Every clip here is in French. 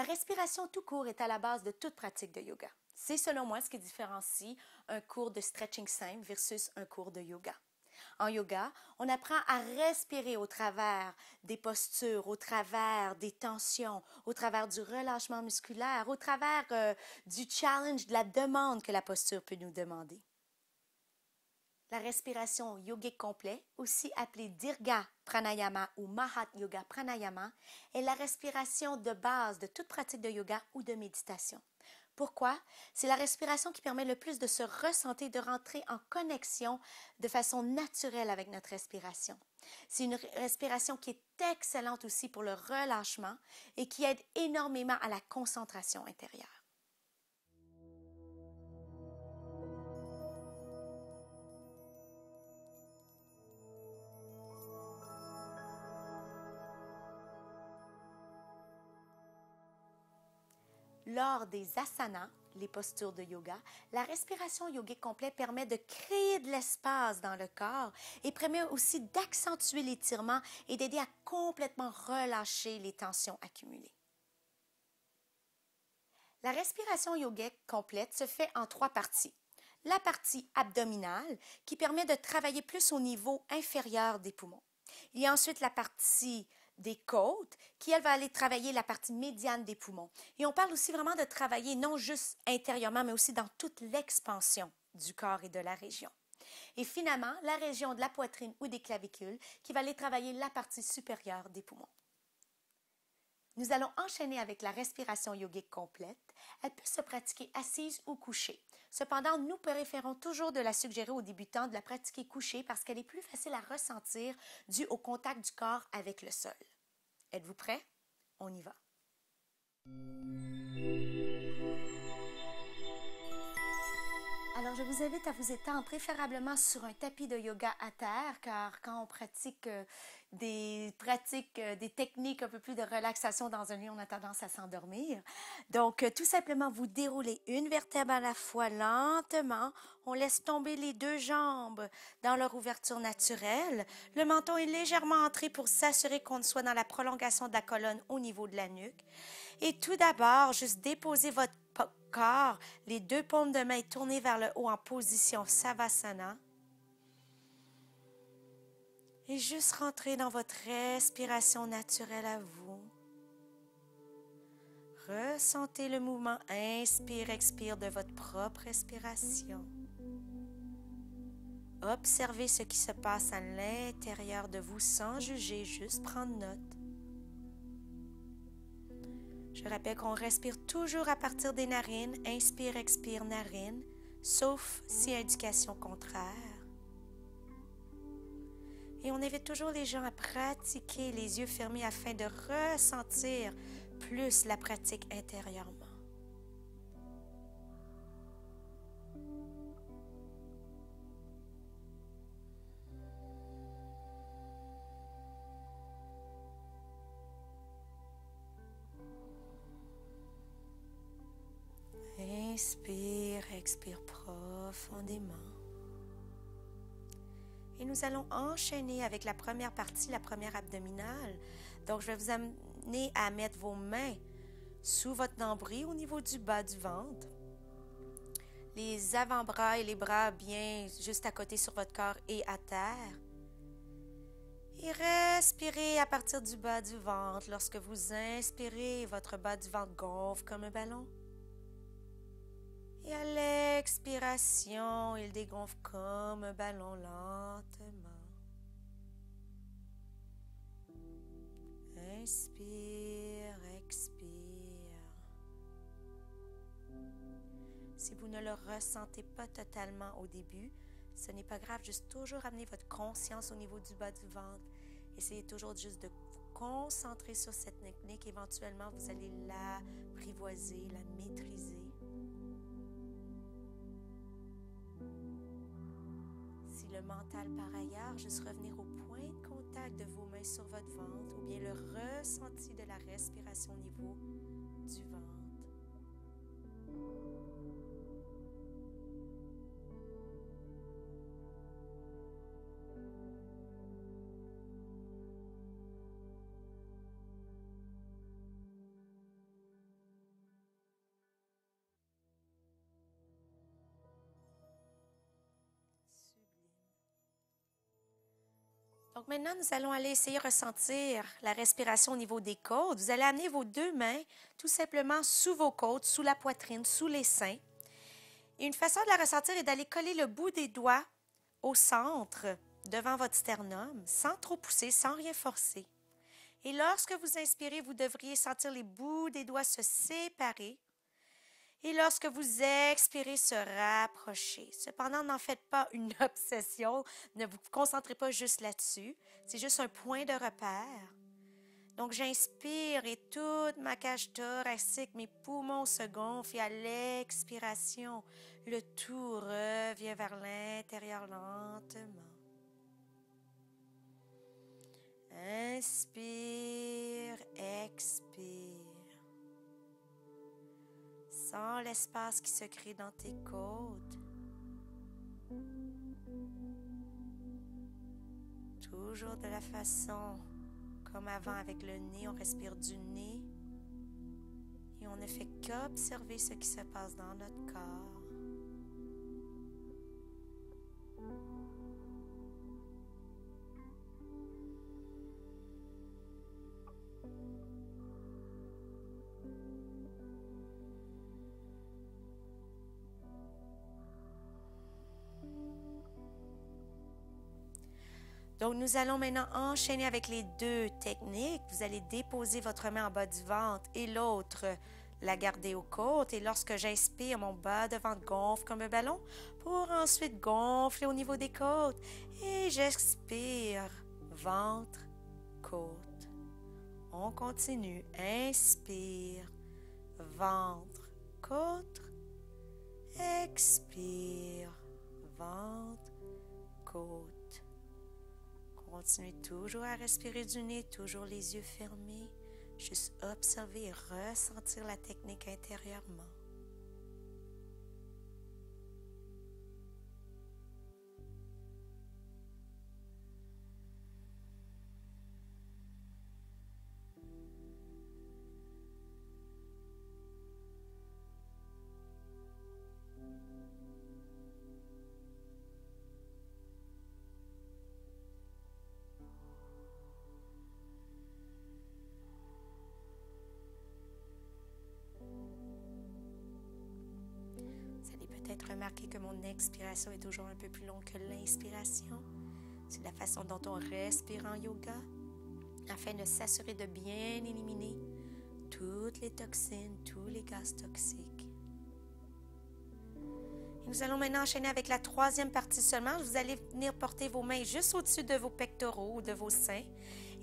respiration tout court est à la base de toute pratique de yoga. C'est selon moi ce qui différencie un cours de stretching simple versus un cours de yoga. En yoga, on apprend à respirer au travers des postures, au travers des tensions, au travers du relâchement musculaire, au travers du challenge, de la demande que la posture peut nous demander. La respiration yogique complet, aussi appelée Dirga Pranayama ou Mahat Yoga Pranayama, est la respiration de base de toute pratique de yoga ou de méditation. Pourquoi? C'est la respiration qui permet le plus de se ressentir, de rentrer en connexion de façon naturelle avec notre respiration. C'est une respiration qui est excellente aussi pour le relâchement et qui aide énormément à la concentration intérieure. Lors des asanas, les postures de yoga, la respiration yogique complète permet de créer de l'espace dans le corps et permet aussi d'accentuer l'étirement et d'aider à complètement relâcher les tensions accumulées. La respiration yogique complète se fait en 3 parties. La partie abdominale qui permet de travailler plus au niveau inférieur des poumons. Il y a ensuite la partie des côtes qui, elle, va aller travailler la partie médiane des poumons. Et on parle aussi vraiment de travailler non juste intérieurement, mais aussi dans toute l'expansion du corps et de la région. Et finalement, la région de la poitrine ou des clavicules qui va aller travailler la partie supérieure des poumons. Nous allons enchaîner avec la respiration yogique complète. Elle peut se pratiquer assise ou couchée. Cependant, nous préférons toujours de la suggérer aux débutants de la pratiquer couchée parce qu'elle est plus facile à ressentir dû au contact du corps avec le sol. Êtes-vous prêts? On y va. Alors, je vous invite à vous étendre préférablement sur un tapis de yoga à terre, car quand on pratique des techniques un peu plus de relaxation dans un lit, on a tendance à s'endormir. Donc, tout simplement, vous déroulez une vertèbre à la fois lentement. On laisse tomber les 2 jambes dans leur ouverture naturelle. Le menton est légèrement entré pour s'assurer qu'on soit dans la prolongation de la colonne au niveau de la nuque. Et tout d'abord, juste déposez votre corps, les 2 paumes de main tournées vers le haut en position Savasana. Et juste rentrer dans votre respiration naturelle à vous. Ressentez le mouvement inspire-expire de votre propre respiration. Observez ce qui se passe à l'intérieur de vous sans juger, juste prendre note. Je rappelle qu'on respire toujours à partir des narines, inspire, expire, narine, sauf si indication contraire. Et on invite toujours les gens à pratiquer les yeux fermés afin de ressentir plus la pratique intérieurement. Inspire, expire profondément. Et nous allons enchaîner avec la première partie, la première abdominale. Donc, je vais vous amener à mettre vos mains sous votre nombril au niveau du bas du ventre. Les avant-bras et les bras bien juste à côté sur votre corps et à terre. Et respirez à partir du bas du ventre. Lorsque vous inspirez, votre bas du ventre gonfle comme un ballon. Et à l'expiration, il dégonfle comme un ballon lentement. Inspire, expire. Si vous ne le ressentez pas totalement au début, ce n'est pas grave, juste toujours amener votre conscience au niveau du bas du ventre. Essayez toujours juste de vous concentrer sur cette technique. Éventuellement, vous allez l'apprivoiser, la maîtriser. Si le mental par ailleurs, juste revenir au point de contact de vos mains sur votre ventre ou bien le ressenti de la respiration au niveau du ventre. Donc maintenant, nous allons aller essayer de ressentir la respiration au niveau des côtes. Vous allez amener vos deux mains tout simplement sous vos côtes, sous la poitrine, sous les seins. Et une façon de la ressentir est d'aller coller le bout des doigts au centre, devant votre sternum, sans trop pousser, sans rien forcer. Et lorsque vous inspirez, vous devriez sentir les bouts des doigts se séparer. Et lorsque vous expirez, se rapprocher. Cependant, n'en faites pas une obsession. Ne vous concentrez pas juste là-dessus. C'est juste un point de repère. Donc, j'inspire et toute ma cage thoracique, mes poumons se gonflent et à l'expiration, le tout revient vers l'intérieur lentement. Inspire, expire. Sens l'espace qui se crée dans tes côtes. Toujours de la façon comme avant avec le nez, on respire du nez et on ne fait qu'observer ce qui se passe dans notre corps. Donc, nous allons maintenant enchaîner avec les deux techniques. Vous allez déposer votre main en bas du ventre et l'autre la garder aux côtes. Et lorsque j'inspire, mon bas de ventre gonfle comme un ballon pour ensuite gonfler au niveau des côtes. Et j'expire, ventre, côte. On continue. Inspire, ventre, côte. Expire, ventre, côte. Continuez toujours à respirer du nez, toujours les yeux fermés. Juste observer et ressentir la technique intérieurement. Vous allez peut-être remarquer que mon expiration est toujours un peu plus longue que l'inspiration. C'est la façon dont on respire en yoga, afin de s'assurer de bien éliminer toutes les toxines, tous les gaz toxiques. Et nous allons maintenant enchaîner avec la troisième partie seulement. Vous allez venir porter vos mains juste au-dessus de vos pectoraux ou de vos seins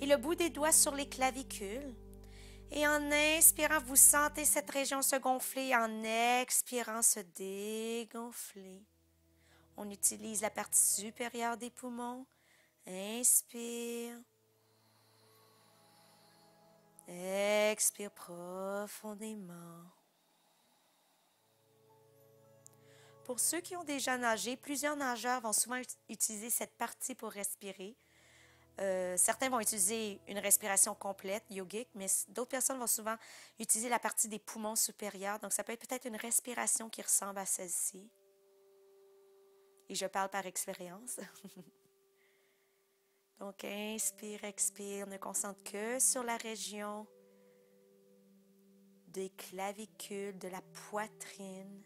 et le bout des doigts sur les clavicules. Et en inspirant, vous sentez cette région se gonfler. En expirant, se dégonfler. On utilise la partie supérieure des poumons. Inspire. Expire profondément. Pour ceux qui ont déjà nagé, plusieurs nageurs vont souvent utiliser cette partie pour respirer. Certains vont utiliser une respiration complète, yogique, mais d'autres personnes vont souvent utiliser la partie des poumons supérieurs. Donc, ça peut être peut-être une respiration qui ressemble à celle-ci. Et je parle par expérience. Donc, inspire, expire. Ne concentre que sur la région des clavicules, de la poitrine.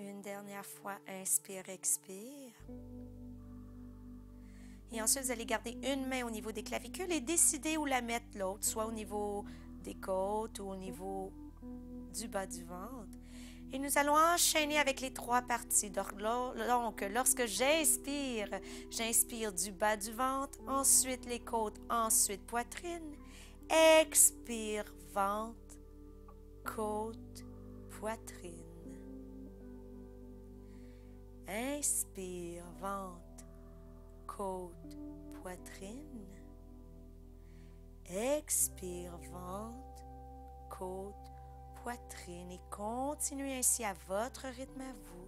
Une dernière fois, inspire, expire. Et ensuite, vous allez garder une main au niveau des clavicules et décider où la mettre l'autre, soit au niveau des côtes ou au niveau du bas du ventre. Et nous allons enchaîner avec les trois parties. Donc, lorsque j'inspire du bas du ventre, ensuite les côtes, ensuite poitrine. Expire, ventre, côte, poitrine. Inspire, ventre, côte, poitrine. Expire, ventre, côte, poitrine. Et continuez ainsi à votre rythme à vous.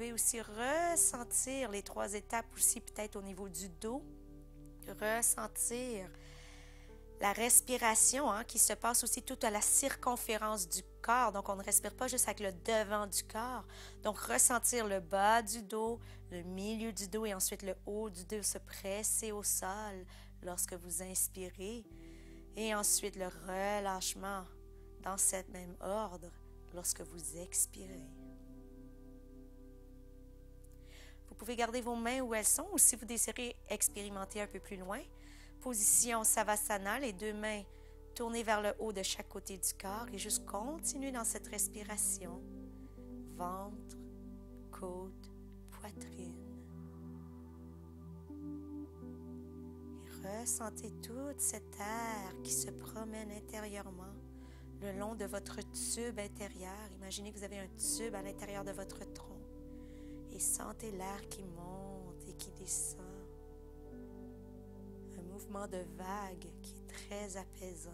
pouvez aussi ressentir les 3 étapes aussi peut-être au niveau du dos. Ressentir la respiration qui se passe aussi tout à la circonférence du corps. Donc, on ne respire pas juste avec le devant du corps. Donc, ressentir le bas du dos, le milieu du dos et ensuite le haut du dos se presser au sol lorsque vous inspirez. Et ensuite, le relâchement dans cet même ordre lorsque vous expirez. Vous pouvez garder vos mains où elles sont ou si vous désirez expérimenter un peu plus loin. Position Savasana, les 2 mains tournées vers le haut de chaque côté du corps et juste continuer dans cette respiration. Ventre, côte, poitrine. Et ressentez tout cet air qui se promène intérieurement le long de votre tube intérieur. Imaginez que vous avez un tube à l'intérieur de votre tronc et sentez l'air qui monte et qui descend. Un mouvement de vague qui est très apaisant.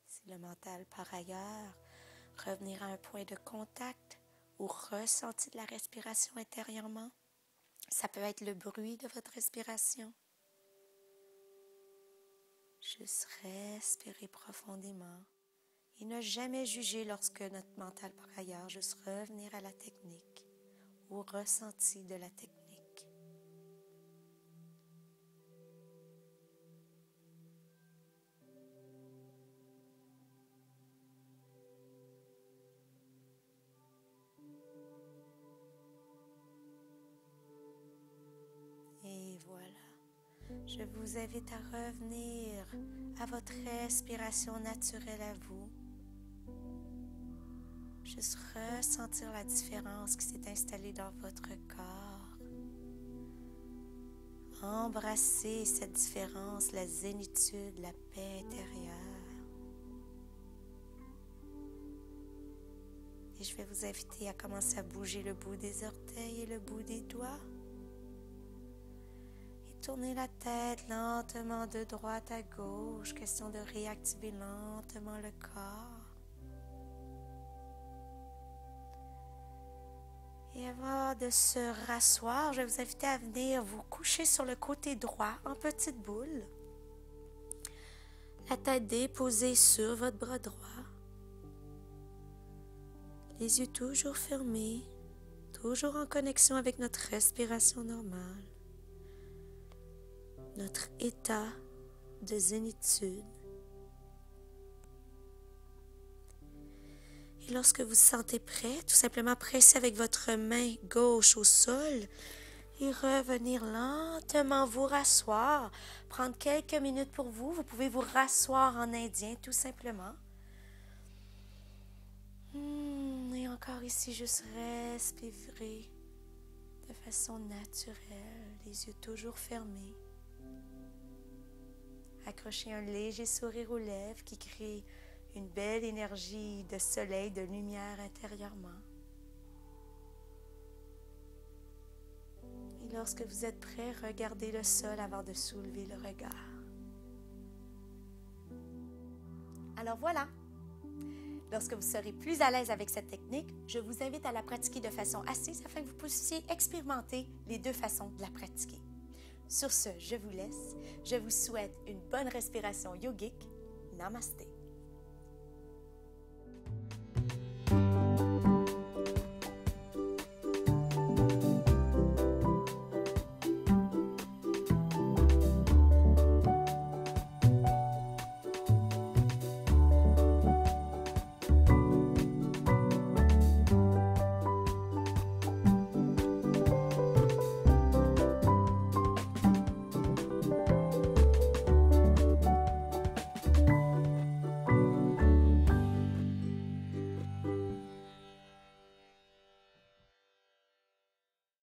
Si le mental, par ailleurs, revenir à un point de contact ou ressenti de la respiration intérieurement, ça peut être le bruit de votre respiration. Juste respirer profondément et ne jamais juger lorsque notre mental, par ailleurs, juste revenir à la technique ou au ressenti de la technique. Et voilà, je vous invite à revenir à votre respiration naturelle à vous. Juste ressentir la différence qui s'est installée dans votre corps. Embrasser cette différence, la zénitude, la paix intérieure. Et je vais vous inviter à commencer à bouger le bout des orteils et le bout des doigts. Tournez la tête lentement de droite à gauche, question de réactiver lentement le corps. Et avant de se rasseoir, je vais vous inviter à venir vous coucher sur le côté droit en petite boule. La tête déposée sur votre bras droit. Les yeux toujours fermés, toujours en connexion avec notre respiration normale. Notre état de zénitude. Et lorsque vous vous sentez prêt, tout simplement pressez avec votre main gauche au sol et revenir lentement vous rasseoir. Prendre quelques minutes pour vous. Vous pouvez vous rasseoir en indien tout simplement. Et encore ici, juste respirer de façon naturelle, les yeux toujours fermés. Accrochez un léger sourire aux lèvres qui crée une belle énergie de soleil, de lumière intérieurement. Et lorsque vous êtes prêt, regardez le sol avant de soulever le regard. Alors voilà, lorsque vous serez plus à l'aise avec cette technique, je vous invite à la pratiquer de façon assise afin que vous puissiez expérimenter les 2 façons de la pratiquer. Sur ce, je vous laisse. Je vous souhaite une bonne respiration yogique. Namasté.